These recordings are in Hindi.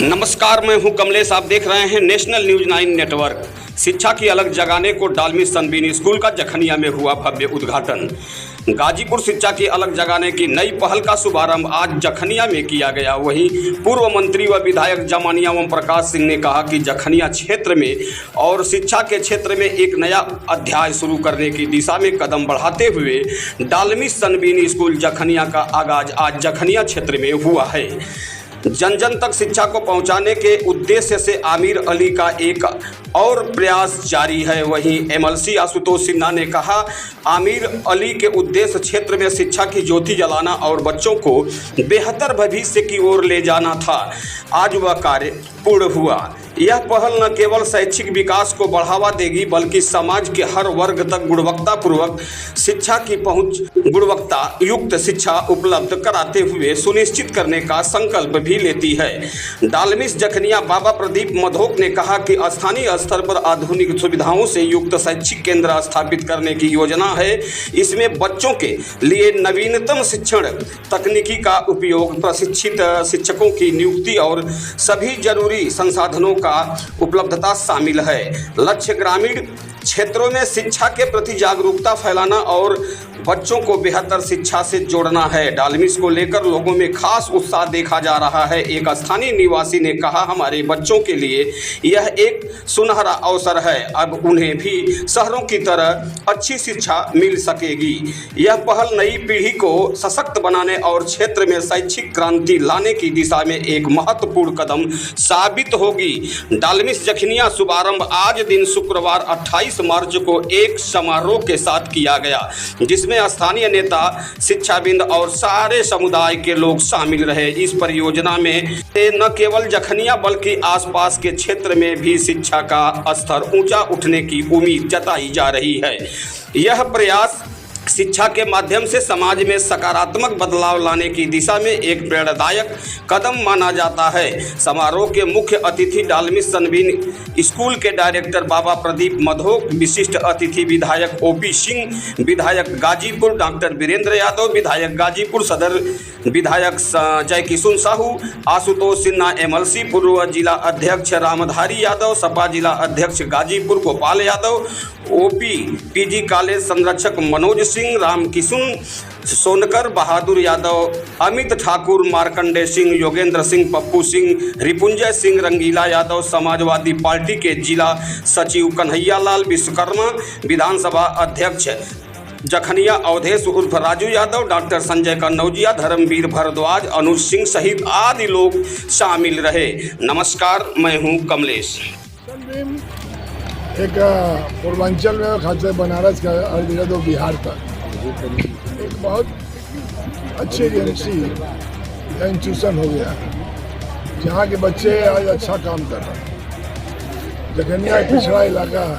नमस्कार, मैं हूं कमलेश। आप देख रहे हैं नेशनल न्यूज 9 नेटवर्क। शिक्षा की अलग जगाने को डालमी सनबीन स्कूल का जखनिया में हुआ भव्य उद्घाटन। गाजीपुर शिक्षा की अलग जगाने की नई पहल का शुभारंभ आज जखनिया में किया गया। वहीं पूर्व मंत्री व विधायक जामानिया ओम प्रकाश सिंह ने कहा कि जखनिया क्षेत्र में और शिक्षा के क्षेत्र में एक नया अध्याय शुरू करने की दिशा में कदम बढ़ाते हुए डालमी सनबीन स्कूल जखनिया का आगाज आज जखनिया क्षेत्र में हुआ है। जन जन तक शिक्षा को पहुंचाने के उद्देश्य से आमिर अली का एक और प्रयास जारी है। वहीं एमएलसी आशुतोष सिन्हा ने कहा, आमिर अली के उद्देश्य क्षेत्र में शिक्षा की ज्योति जलाना और बच्चों को बेहतर भविष्य की ओर ले जाना था। आज वह कार्य पूर्ण हुआ। यह पहल न केवल शैक्षिक विकास को बढ़ावा देगी बल्कि समाज के हर वर्ग तक गुणवत्तापूर्वक शिक्षा की पहुंच, गुणवत्ता युक्त शिक्षा उपलब्ध कराते हुए सुनिश्चित करने का संकल्प भी लेती है। डालमिस जखनिया बाबा प्रदीप मधोक ने कहा कि स्थानीय स्तर पर आधुनिक सुविधाओं से युक्त शैक्षिक केंद्र स्थापित करने की योजना है। इसमें बच्चों के लिए नवीनतम शिक्षण तकनीकी का उपयोग, प्रशिक्षित शिक्षकों की नियुक्ति और सभी जरूरी संसाधनों का उपलब्धता शामिल है। लक्ष्य ग्रामीण क्षेत्रों में शिक्षा के प्रति जागरूकता फैलाना और बच्चों को बेहतर शिक्षा से जोड़ना है। डालमिस को लेकर लोगों में खास उत्साह देखा जा रहा है। एक स्थानीय निवासी ने कहा, हमारे बच्चों के लिए यह एक सुनहरा अवसर है। अब उन्हें भी शहरों की तरह अच्छी शिक्षा मिल सकेगी। यह पहल नई पीढ़ी को सशक्त बनाने और क्षेत्र में शैक्षिक क्रांति लाने की दिशा में एक महत्वपूर्ण कदम साबित होगी। डालमिस जखनिया शुभारंभ आज दिन शुक्रवार 28 मार्च को एक समारोह के साथ किया गया, जिसमें स्थानीय नेता, शिक्षाविद और सारे समुदाय के लोग शामिल रहे। इस परियोजना में न केवल जखनिया बल्कि आसपास के क्षेत्र में भी शिक्षा का स्तर ऊंचा उठने की उम्मीद जताई जा रही है। यह प्रयास शिक्षा के माध्यम से समाज में सकारात्मक बदलाव लाने की दिशा में एक प्रेरणादायक कदम माना जाता है। समारोह के मुख्य अतिथि डालमिस सनबीन स्कूल के डायरेक्टर बाबा प्रदीप मधोक, विशिष्ट अतिथि विधायक ओपी सिंह, विधायक गाजीपुर डॉक्टर वीरेंद्र यादव, विधायक गाजीपुर सदर विधायक जय किशुन साहू, आशुतोष सिन्हा एमएलसी, पूर्व जिला अध्यक्ष रामधारी यादव, सपा जिला अध्यक्ष Ghazipur Gopal Yadav, OP PG college संरक्षक मनोज सिंह, राम किशुन सोनकर, बहादुर यादव, अमित ठाकुर, मार्कंडे सिंह, योगेंद्र सिंह, पप्पू सिंह, रिपुंजय सिंह, रंगीला यादव, समाजवादी पार्टी के जिला सचिव कन्हैया लाल विश्वकर्मा, विधानसभा अध्यक्ष जखनिया अवधेश उर्फ राजू यादव, डॉक्टर संजय कन्नौजिया, धर्मवीर भारद्वाज, अनुज सिंह सहित आदि लोग शामिल रहे। नमस्कार, मैं हूं कमलेश। एक पूर्वांचल में, खासकर बनारस का और तो बिहार का एक बहुत अच्छी इंस्टीट्यूशन हो गया है, जहाँ के बच्चे आज अच्छा काम कर रहे हैं। जखनिया एक पिछड़ा इलाका है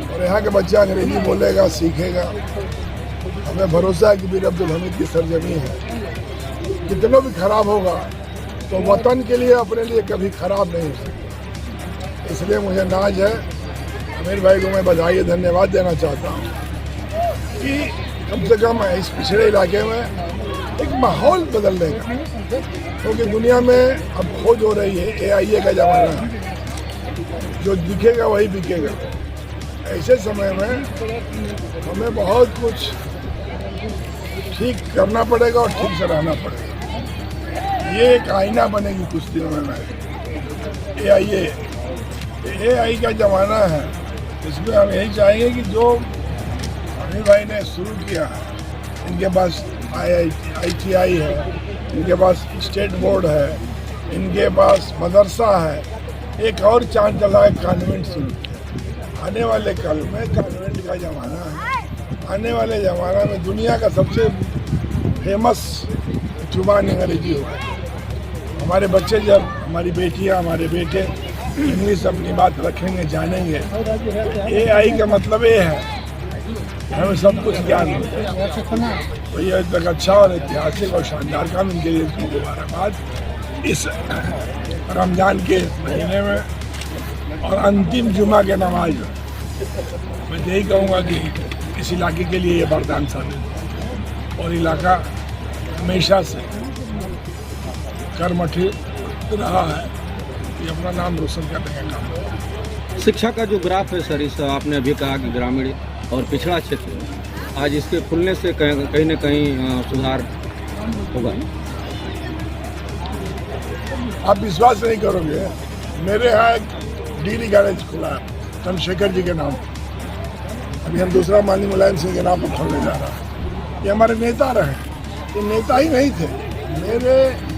और यहाँ के बच्चा अंग्रेजी बोलेगा, सीखेगा। हमें भरोसा है कि बीर अब्दुल हमीद की सरजमी है। कितना भी खराब होगा तो वतन के लिए, अपने लिए कभी खराब नहीं हो सकता। इसलिए मुझे नाज है, आमिर भाई को मैं बधाई, धन्यवाद देना चाहता हूँ कि कम से कम इस पिछड़े इलाके में एक माहौल बदलने का, क्योंकि दुनिया में अब खोज हो रही है, AIA का ज़माना है, जो दिखेगा वही बिकेगा। ऐसे समय में हमें बहुत कुछ ठीक करना पड़ेगा और ठीक से रहना पड़ेगा। ये एक आईना बनेगी कुछ दिनों में। AI का ज़माना है, इसमें हम यही चाहेंगे कि जो अमिर भाई ने शुरू किया है, इनके पास ITI है, इनके पास स्टेट बोर्ड है, इनके पास मदरसा है, एक और चांद चला है कॉन्वेंट शुरू। आने वाले कल में कॉन्वेंट का ज़माना है। आने वाले ज़माना में दुनिया का सबसे फेमस जुबान अंग्रेजी होगा। हमारे बच्चे, जब हमारी बेटियां, हमारे बेटे इंग्लिश अपनी बात रखेंगे, जानेंगे। AI का मतलब ये है हमें सब कुछ ज्ञान मिले। तो ये तक अच्छा और ऐतिहासिक और शानदार काम इनके लिए मुबारकबाद। इस रमज़ान के महीने में और अंतिम जुमा के नमाज में मैं यही कहूँगा कि इस इलाके के लिए ये वरदान साबित, और इलाका हमेशा से कर्मठ वक्त रहा है कि अपना नाम रोशन करने का काम। शिक्षा का जो ग्राफ है सर, इस आपने अभी कहा कि ग्रामीण और पिछड़ा क्षेत्र में आज इसके खुलने से कहीं न कहीं सुधार होगा। आप विश्वास नहीं करोगे, मेरे यहाँ एक डिग्री कॉलेज खुला है चंद्रशेखर जी के नाम। अभी हम दूसरा माननीय मुलायम सिंह के नाम पर खोलने जा रहा है। ये हमारे नेता रहे, ये नेता ही नहीं थे, मेरे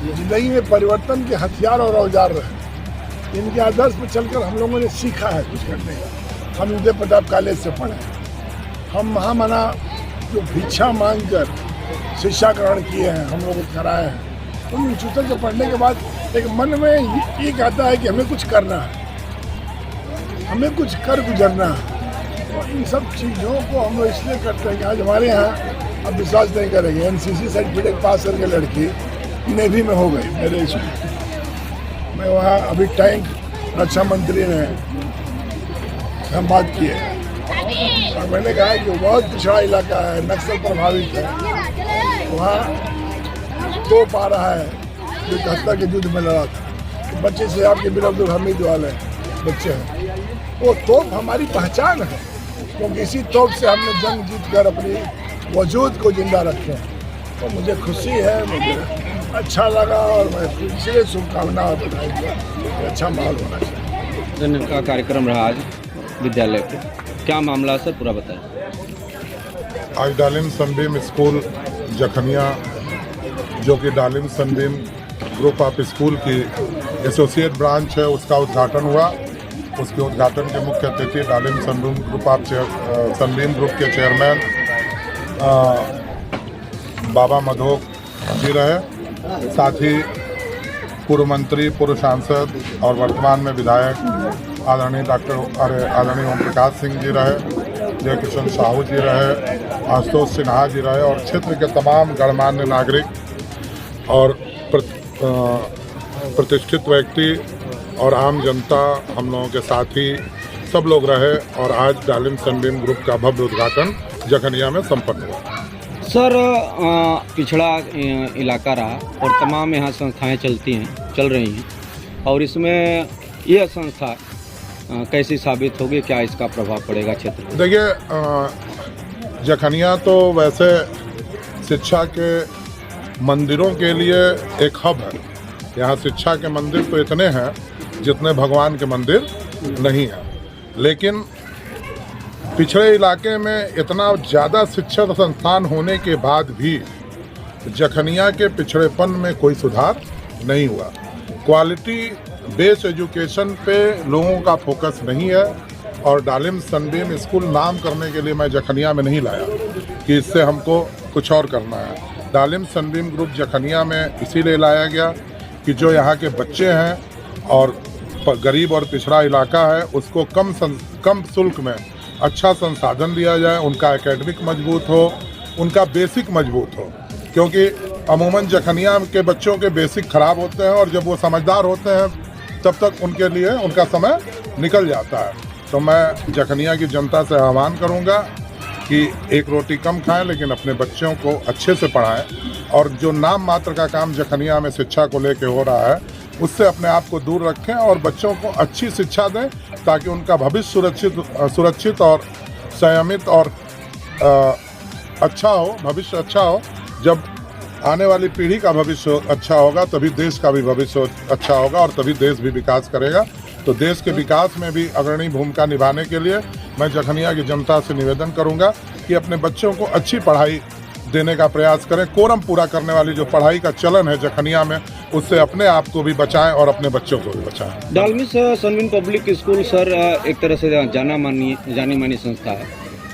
जिंदगी में परिवर्तन के हथियार और औजार रहे। इनके आदर्श पर चलकर हम लोगों ने सीखा है कुछ करने का। हम उदय प्रताप कॉलेज से पढ़े, हम महामना जो भिक्षा मांग कर शिक्षा ग्रहण किए हैं, हम लोग कराए हैं। उन इंस्टीट्यूशन से पढ़ने के बाद एक मन में ये कहता है कि हमें कुछ करना है, हमें कुछ कर गुजरना है। तो इन सब चीज़ों को हम लोग इसलिए करते हैं कि आज हमारे यहाँ, अब विश्वास नहीं करेंगे, एनसीसी सर्टिफिकेट पास करके लड़की नेवी में हो गई मेरे स्कूल। मैं वहाँ अभी टैंक रक्षा मंत्री ने हम बात किए और मैंने कहा कि बहुत पिछड़ा इलाका है, नक्सल प्रभावित है, वहाँ तोप आ रहा है जो 71 के युद्ध में लड़ा था। तो बच्चे से आपके बिन अब्दुल हमीद वाले बच्चे हैं, वो तोप हमारी पहचान है, क्योंकि इसी तोप से हमने जंग जीत कर अपनी वजूद को जिंदा रखे। तो मुझे खुशी है, मुझे अच्छा लगा और मैं इसलिए शुभकामना और बधाई दूँ। अच्छा माहौल होना चाहिए। धन्यवाद का कार्यक्रम रहा आज विद्यालय पे, क्या मामला सर पूरा बताएं। आज डालिम सनबीम स्कूल जखनिया, जो कि Dalim Sunbeam group of school की एसोसिएट ब्रांच है, उसका उद्घाटन हुआ। उसके उद्घाटन के मुख्य अतिथि Dalim Sunbeam group of Sunbeam group के चेयरमैन बाबा मधोक जी रहे। साथ ही पूर्व मंत्री, पूर्व सांसद और वर्तमान में विधायक आदरणीय आदरणीय ओम प्रकाश सिंह जी रहे, जय किशन साहू जी रहे, आशुतोष सिन्हा जी रहे और क्षेत्र के तमाम गणमान्य नागरिक और प्रतिष्ठित व्यक्ति और आम जनता हम लोगों के साथ ही सब लोग रहे। और आज डालिम सनबीम ग्रुप का भव्य उद्घाटन जखनिया में संपन्न हुआ। सर, पिछड़ा इलाका रहा और तमाम यहाँ संस्थाएं चल रही हैं, और इसमें यह संस्था कैसी साबित होगी, क्या इसका प्रभाव पड़ेगा क्षेत्र में? देखिए, जखनिया तो वैसे शिक्षा के मंदिरों के लिए एक हब है। यहाँ शिक्षा के मंदिर तो इतने हैं जितने भगवान के मंदिर नहीं हैं, लेकिन पिछड़े इलाके में इतना ज़्यादा शिक्षा संस्थान होने के बाद भी जखनिया के पिछड़ेपन में कोई सुधार नहीं हुआ। क्वालिटी बेस्ड एजुकेशन पे लोगों का फोकस नहीं है। और डालिम सनबीम स्कूल नाम करने के लिए मैं जखनिया में नहीं लाया कि इससे हमको कुछ और करना है। डालिम सनबीम ग्रुप जखनिया में इसीलिए लाया गया कि जो यहाँ के बच्चे हैं और गरीब और पिछड़ा इलाका है, उसको कम शुल्क में अच्छा संसाधन दिया जाए, उनका एकेडमिक मजबूत हो, उनका बेसिक मजबूत हो। क्योंकि अमूमन जखनिया के बच्चों के बेसिक खराब होते हैं और जब वो समझदार होते हैं तब तक उनके लिए उनका समय निकल जाता है। तो मैं जखनिया की जनता से आह्वान करूंगा कि एक रोटी कम खाएं लेकिन अपने बच्चों को अच्छे से पढ़ाएं, और जो नाम मात्र का काम जखनिया में शिक्षा को लेके हो रहा है उससे अपने आप को दूर रखें और बच्चों को अच्छी शिक्षा दें ताकि उनका भविष्य सुरक्षित और संयमित और अच्छा हो, भविष्य अच्छा हो। जब आने वाली पीढ़ी का भविष्य अच्छा होगा तभी देश का भी भविष्य अच्छा होगा और तभी देश भी विकास करेगा। तो देश के विकास में भी अग्रणी भूमिका निभाने के लिए मैं जखनिया की जनता से निवेदन करूंगा कि अपने बच्चों को अच्छी पढ़ाई देने का प्रयास करें। कोरम पूरा करने वाली जो पढ़ाई का चलन है जखनिया में, उससे अपने आप को भी बचाएं और अपने बच्चों को भी बचाएं। डालमी सनबीम पब्लिक स्कूल सर एक तरह से जानी मानी संस्था है,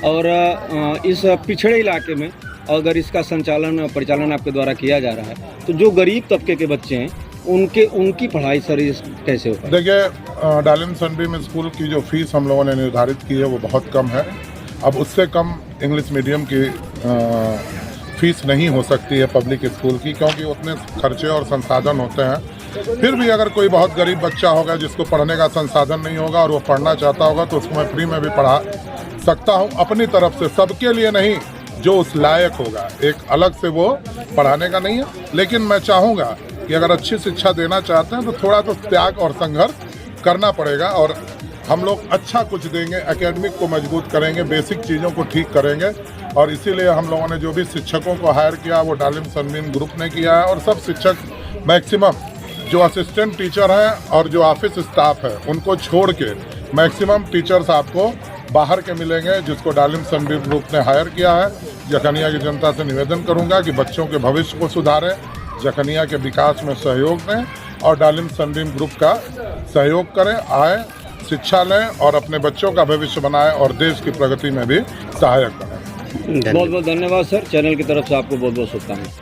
और इस पिछड़े इलाके में अगर इसका परिचालन आपके द्वारा किया जा रहा है तो जो गरीब तबके के बच्चे हैं उनकी पढ़ाई सर कैसे होगा? देखिए, डालिम सनबीम स्कूल की जो फीस हम लोगों ने निर्धारित की है वो बहुत कम है। अब उससे कम इंग्लिश मीडियम की फीस नहीं हो सकती है पब्लिक स्कूल की, क्योंकि उतने खर्चे और संसाधन होते हैं। फिर भी अगर कोई बहुत गरीब बच्चा होगा जिसको पढ़ने का संसाधन नहीं होगा और वो पढ़ना चाहता होगा तो उसको मैं फ्री में भी पढ़ा सकता हूँ अपनी तरफ से, सबके लिए नहीं, जो उस लायक होगा। एक अलग से वो पढ़ाने का नहीं है, लेकिन मैं चाहूँगा कि अगर अच्छी शिक्षा देना चाहते हैं तो थोड़ा तो त्याग और संघर्ष करना पड़ेगा, और हम लोग अच्छा कुछ देंगे, एकेडमिक को मजबूत करेंगे, बेसिक चीज़ों को ठीक करेंगे। और इसीलिए हम लोगों ने जो भी शिक्षकों को हायर किया वो डालिम सनबीन ग्रुप ने किया है, और सब शिक्षक मैक्सिमम जो असिस्टेंट टीचर हैं और जो ऑफिस स्टाफ है उनको छोड़ के मैक्सिमम टीचर्स आपको बाहर के मिलेंगे, जिसको डालिम सनबीन ग्रुप ने हायर किया है। जखनिया की जनता से निवेदन करूंगा कि बच्चों के भविष्य को सुधारें, जखनिया के विकास में सहयोग दें और डालिम सनबीन ग्रुप का सहयोग करें, आए, शिक्षा लें और अपने बच्चों का भविष्य बनाएं और देश की प्रगति में भी सहायक बनें। बहुत बहुत धन्यवाद सर, चैनल की तरफ से आपको बहुत बहुत शुभकामनाएं।